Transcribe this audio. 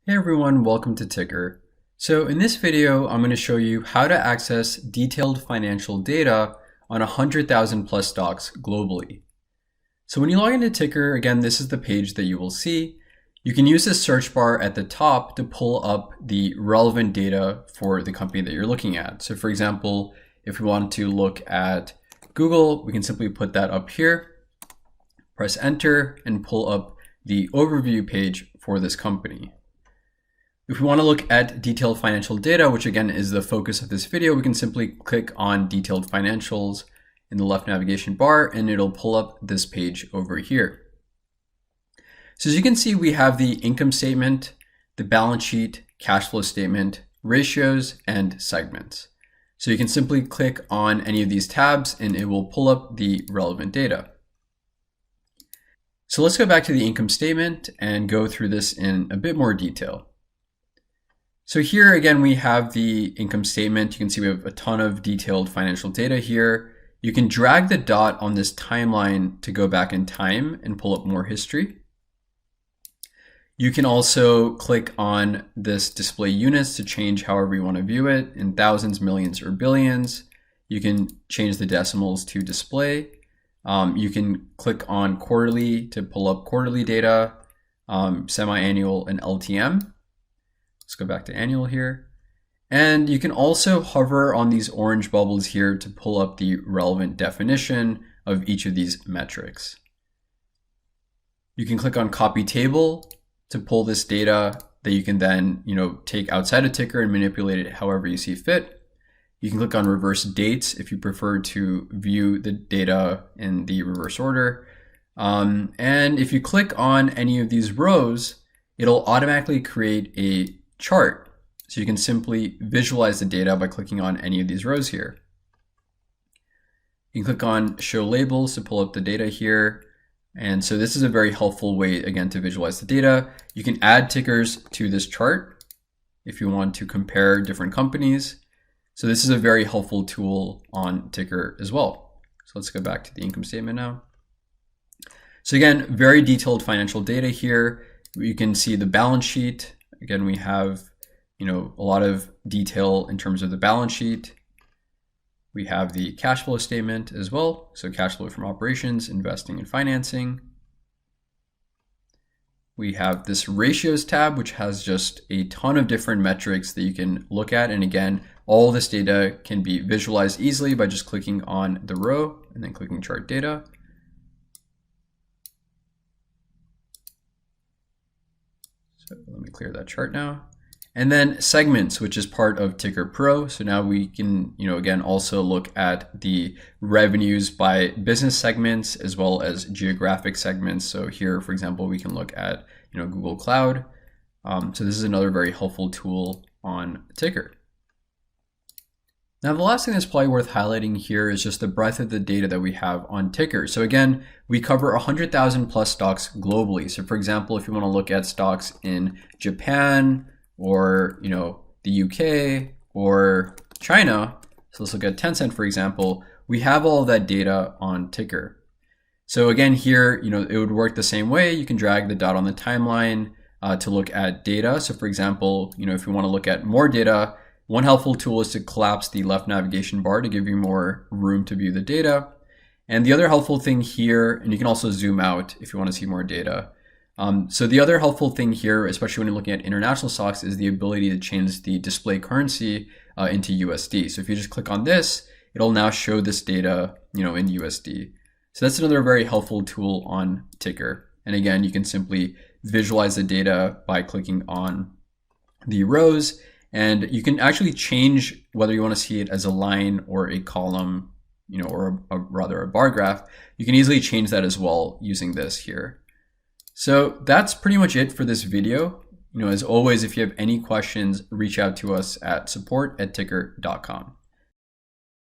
Hey everyone, welcome to TIKR. So in this video, I'm going to show you how to access detailed financial data on 100,000 plus stocks globally. So when you log into TIKR, again, this is the page that you will see. You can use this search bar at the top to pull up the relevant data for the company that you're looking at. So for example, if we want to look at Google, we can simply put that up here, press enter, and pull up the overview page for this company. If we want to look at detailed financial data, which again is the focus of this video, we can simply click on detailed financials in the left navigation bar and it'll pull up this page over here. So as you can see, we have the income statement, the balance sheet, cash flow statement, ratios, and segments. So you can simply click on any of these tabs and it will pull up the relevant data. So let's go back to the income statement and go through this in a bit more detail. So here again, we have the income statement. You can see we have a ton of detailed financial data here. You can drag the dot on this timeline to go back in time and pull up more history. You can also click on this display units to change however you want to view it in thousands, millions, or billions. You can change the decimals to display. You can click on quarterly to pull up quarterly data, semi-annual, and LTM. Let's go back to annual here. And you can also hover on these orange bubbles here to pull up the relevant definition of each of these metrics. You can click on copy table to pull this data that you can then, take outside of TIKR and manipulate it however you see fit. You can click on reverse dates if you prefer to view the data in the reverse order. And if you click on any of these rows, it'll automatically create a chart. So you can simply visualize the data by clicking on any of these rows here. You can click on show labels to pull up the data here. And so this is a very helpful way, again, to visualize the data. You can add tickers to this chart if you want to compare different companies. So this is a very helpful tool on TIKR as well. So let's go back to the income statement now. So again, very detailed financial data here. You can see the balance sheet. Again, we have, a lot of detail in terms of the balance sheet. We have the cash flow statement as well. So cash flow from operations, investing, and financing. We have this ratios tab, which has just a ton of different metrics that you can look at. And again, all this data can be visualized easily by just clicking on the row and then clicking chart data. So let me clear that chart now. And then segments, which is part of TIKR Pro. So now we can, again, also look at the revenues by business segments as well as geographic segments. So here, for example, we can look at, Google Cloud. So this is another very helpful tool on TIKR. Now, the last thing that's probably worth highlighting here is just the breadth of the data that we have on TIKR. So again, we cover 100,000 plus stocks globally. So for example, if you want to look at stocks in Japan or, the UK or China, so let's look at Tencent, for example, we have all of that data on TIKR. So again, here, it would work the same way. You can drag the dot on the timeline to look at data. So for example, if you want to look at more data, one helpful tool is to collapse the left navigation bar to give you more room to view the data. And the other helpful thing here, and you can also zoom out if you want to see more data. So the other helpful thing here, especially when you're looking at international stocks, is the ability to change the display currency into USD. So if you just click on this, it'll now show this data, in USD. So that's another very helpful tool on TIKR. And again, you can simply visualize the data by clicking on the rows. And you can actually change whether you want to see it as a line or a column, or rather a bar graph. You can easily change that as well using this here. So that's pretty much it for this video. As always, if you have any questions, reach out to us at support@tikr.com.